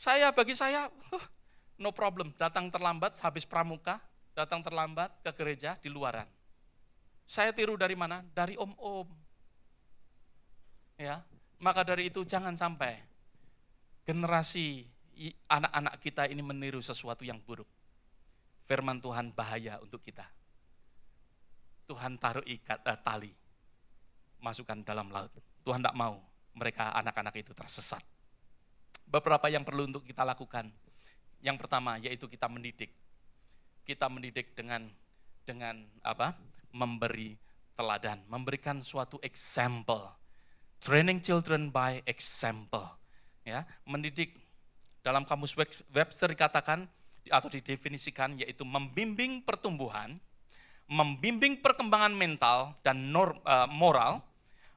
Bagi saya, no problem, datang terlambat habis pramuka, datang terlambat ke gereja di luaran. Saya tiru dari mana? Dari om-om. Ya, maka dari itu jangan sampai generasi anak-anak kita ini meniru sesuatu yang buruk. Firman Tuhan bahaya untuk kita. Tuhan taruh tali, masukkan dalam laut. Tuhan tidak mau mereka anak-anak itu tersesat. Beberapa yang perlu untuk kita lakukan. Yang pertama yaitu kita mendidik. Kita mendidik dengan apa? Memberi teladan, memberikan suatu example. Training children by example. Ya, mendidik dalam kamus Webster dikatakan atau didefinisikan yaitu membimbing pertumbuhan, membimbing perkembangan mental dan moral,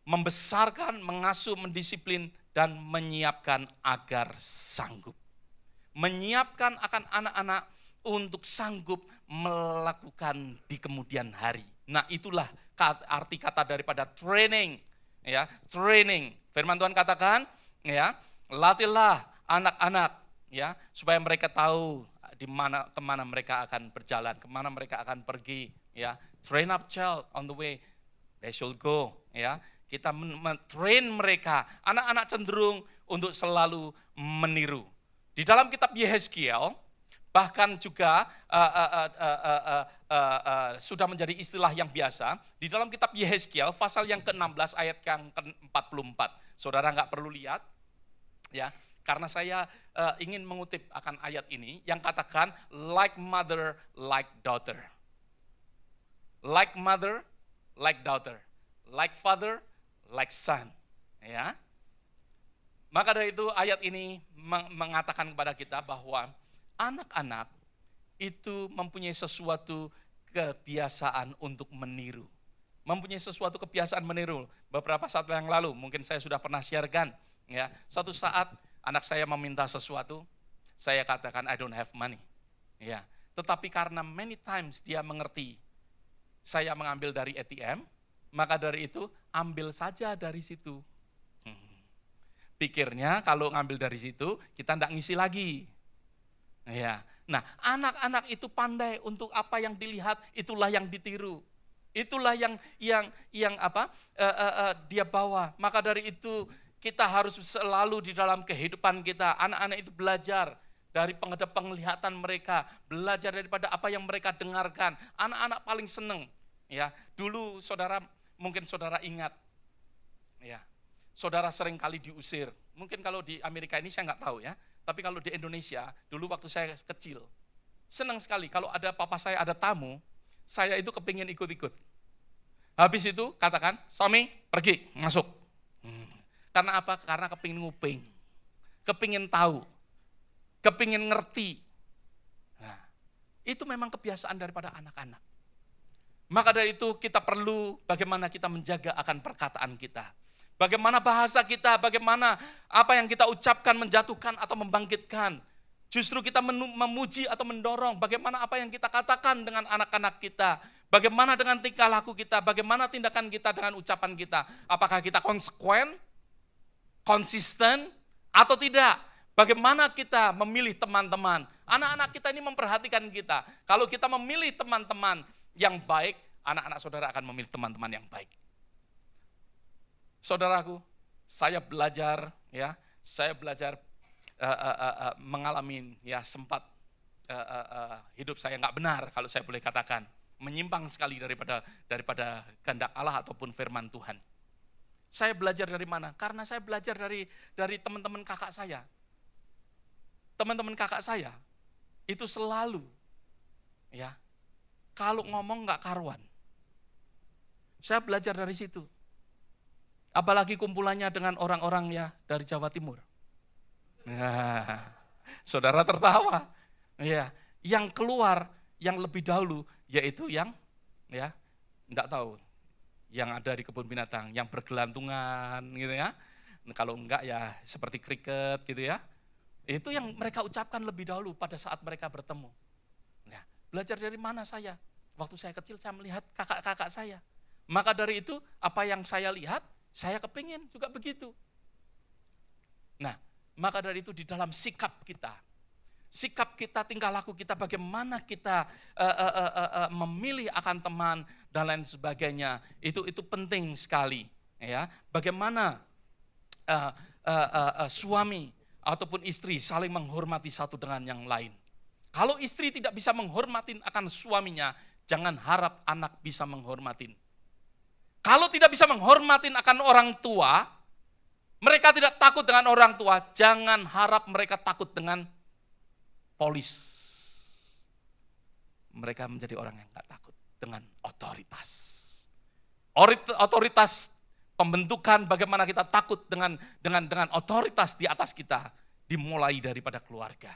membesarkan, mengasuh, mendisiplin, dan menyiapkan agar sanggup. Menyiapkan akan anak-anak untuk sanggup melakukan di kemudian hari. Nah, itulah arti kata daripada training, ya, training. Firman Tuhan katakan, ya, latihlah anak-anak, ya, supaya mereka tahu kemana mereka akan berjalan, kemana mereka akan pergi, ya. Train up child on the way they should go, ya. Kita men-train mereka, anak-anak cenderung untuk selalu meniru. Di dalam kitab Yehezkiel, bahkan juga sudah menjadi istilah yang biasa, di dalam kitab Yehezkiel, pasal yang ke-16 ayat yang ke-44. Saudara nggak perlu lihat, ya, karena saya ingin mengutip akan ayat ini, yang katakan, like mother, like daughter. Like mother, like daughter. Like father, like son, ya. Maka dari itu ayat ini mengatakan kepada kita bahwa anak-anak itu mempunyai sesuatu kebiasaan untuk meniru. Mempunyai sesuatu kebiasaan meniru. Beberapa saat yang lalu mungkin saya sudah pernah sharekan, ya. Suatu saat anak saya meminta sesuatu, saya katakan I don't have money. Ya, tetapi karena many times dia mengerti saya mengambil dari ATM, maka dari itu ambil saja dari situ. Pikirnya kalau ngambil dari situ kita tidak ngisi lagi. Ya. Nah, anak-anak itu pandai untuk apa yang dilihat itulah yang ditiru. Itulah yang dia bawa. Maka dari itu kita harus selalu di dalam kehidupan kita, anak-anak itu belajar dari penglihatan mereka, belajar daripada apa yang mereka dengarkan. Anak-anak paling seneng, ya. Dulu mungkin saudara ingat, ya. Saudara sering kali diusir. Mungkin kalau di Amerika ini saya nggak tahu, ya. Tapi kalau di Indonesia, dulu waktu saya kecil, senang sekali kalau ada papa saya ada tamu, saya itu kepingin ikut-ikut. Habis itu katakan, Somi pergi, masuk. Karena apa? Karena kepingin nguping, kepingin tahu, kepingin ngerti. Nah, itu memang kebiasaan daripada anak-anak. Maka dari itu kita perlu bagaimana kita menjaga akan perkataan kita. Bagaimana bahasa kita, bagaimana apa yang kita ucapkan menjatuhkan atau membangkitkan. Justru kita memuji atau mendorong bagaimana apa yang kita katakan dengan anak-anak kita. Bagaimana dengan tingkah laku kita, bagaimana tindakan kita dengan ucapan kita. Apakah kita konsekuen, konsisten, atau tidak. Bagaimana kita memilih teman-teman. Anak-anak kita ini memperhatikan kita. Kalau kita memilih teman-teman yang baik, anak-anak saudara akan memilih teman-teman yang baik. Saudaraku, saya belajar, ya, mengalami, ya, sempat hidup saya nggak benar kalau saya boleh katakan, menyimpang sekali daripada kehendak Allah ataupun firman Tuhan. Saya belajar dari mana? Karena saya belajar dari teman-teman kakak saya. Teman-teman kakak saya itu selalu, ya, kalau ngomong nggak karuan. Saya belajar dari situ. Apalagi kumpulannya dengan orang-orang, ya, dari Jawa Timur. Nah, saudara tertawa. Ya, yang keluar yang lebih dahulu yaitu yang, ya, enggak tahu, yang ada di kebun binatang, yang bergelantungan gitu, ya. Kalau enggak ya seperti kriket gitu, ya. Itu yang mereka ucapkan lebih dahulu pada saat mereka bertemu. Nah, belajar dari mana saya? Waktu saya kecil saya melihat kakak-kakak saya. Maka dari itu apa yang saya lihat, saya kepingin juga begitu. Nah, Maka dari itu di dalam sikap kita, tingkah laku kita, bagaimana kita memilih akan teman dan lain sebagainya, itu penting sekali. Ya, bagaimana suami ataupun istri saling menghormati satu dengan yang lain. Kalau istri tidak bisa menghormati akan suaminya, jangan harap anak bisa menghormati. Kalau tidak bisa menghormati akan orang tua, mereka tidak takut dengan orang tua, jangan harap mereka takut dengan polis. Mereka menjadi orang yang gak takut dengan otoritas. Otoritas pembentukan bagaimana kita takut dengan otoritas di atas kita, dimulai daripada keluarga.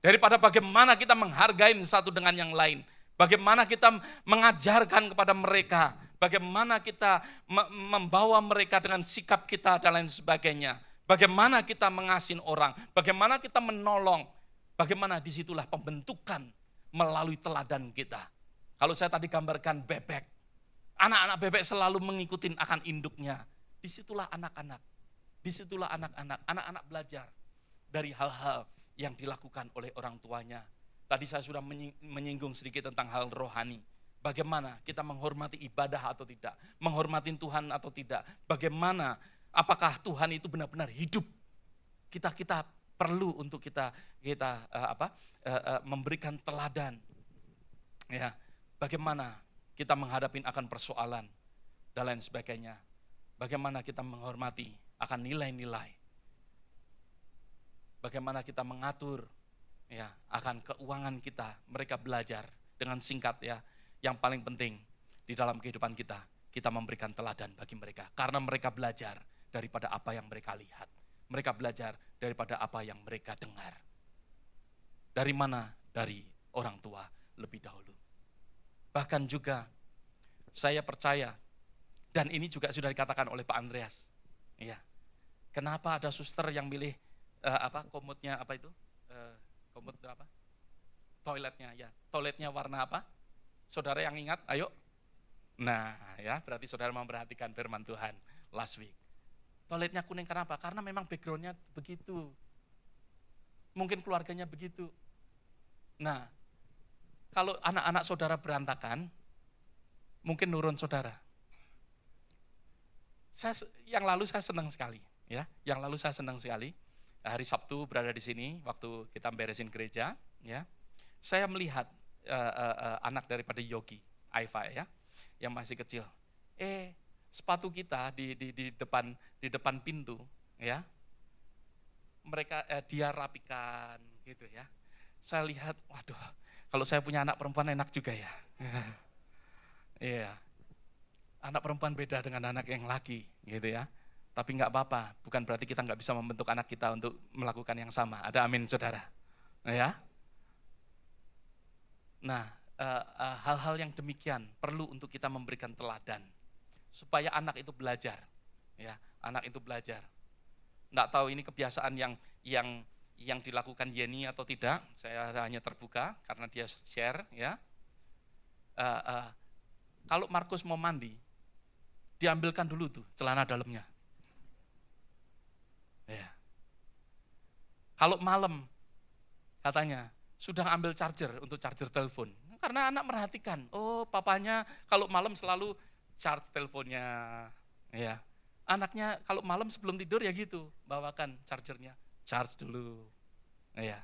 Daripada bagaimana kita menghargai satu dengan yang lain. Bagaimana kita mengajarkan kepada mereka. Bagaimana kita membawa mereka dengan sikap kita dan lain sebagainya. Bagaimana kita mengasihi orang. Bagaimana kita menolong. Bagaimana disitulah pembentukan melalui teladan kita. Kalau saya tadi gambarkan bebek. Anak-anak bebek selalu mengikuti akan induknya. Disitulah anak-anak. Disitulah anak-anak belajar dari hal-hal yang dilakukan oleh orang tuanya. Tadi saya sudah menyinggung sedikit tentang hal rohani. Bagaimana kita menghormati ibadah atau tidak, menghormati Tuhan atau tidak. Bagaimana, apakah Tuhan itu benar-benar hidup. Kita perlu untuk kita memberikan teladan. Ya, bagaimana kita menghadapi akan persoalan dan lain sebagainya. Bagaimana kita menghormati akan nilai-nilai. Bagaimana kita mengatur ya akan keuangan kita. Mereka belajar dengan singkat ya. Yang paling penting di dalam kehidupan kita memberikan teladan bagi mereka. Karena mereka belajar daripada apa yang mereka lihat. Mereka belajar daripada apa yang mereka dengar. Dari mana? Dari orang tua lebih dahulu. Bahkan juga saya percaya, dan ini juga sudah dikatakan oleh Pak Andreas. Ya, kenapa ada suster yang milih komodnya apa itu? Komod apa? Toiletnya ya. Toiletnya warna apa? Saudara yang ingat, ayo. Nah, ya berarti saudara memperhatikan firman Tuhan last week. Toiletnya kuning kenapa? Karena memang backgroundnya begitu. Mungkin keluarganya begitu. Nah, kalau anak-anak saudara berantakan, mungkin nurun saudara. Yang lalu saya senang sekali. Ya, yang lalu saya senang sekali. Hari Sabtu berada di sini, waktu kita beresin gereja. Ya, saya melihat anak daripada Yogi, Aifa ya, yang masih kecil. Sepatu kita di depan pintu, ya. Mereka dia rapikan gitu ya. Saya lihat, waduh, kalau saya punya anak perempuan enak juga ya. Iya. Anak perempuan beda dengan anak yang laki, gitu ya. Tapi enggak apa-apa, bukan berarti kita enggak bisa membentuk anak kita untuk melakukan yang sama. Ada amin, saudara. Ya. Nah, hal-hal yang demikian perlu untuk kita memberikan teladan. Supaya anak itu belajar, ya, anak itu belajar. Nggak tahu ini kebiasaan yang dilakukan Yeni atau tidak. Saya hanya terbuka karena dia share, ya. Kalau Markus mau mandi, diambilkan dulu tuh celana dalamnya. Ya. Kalau malam, katanya sudah ambil charger untuk charger telepon. Karena anak merhatikan, oh papanya kalau malam selalu charge teleponnya, ya. Anaknya kalau malam sebelum tidur ya gitu, bawakan chargernya, charge dulu, ya.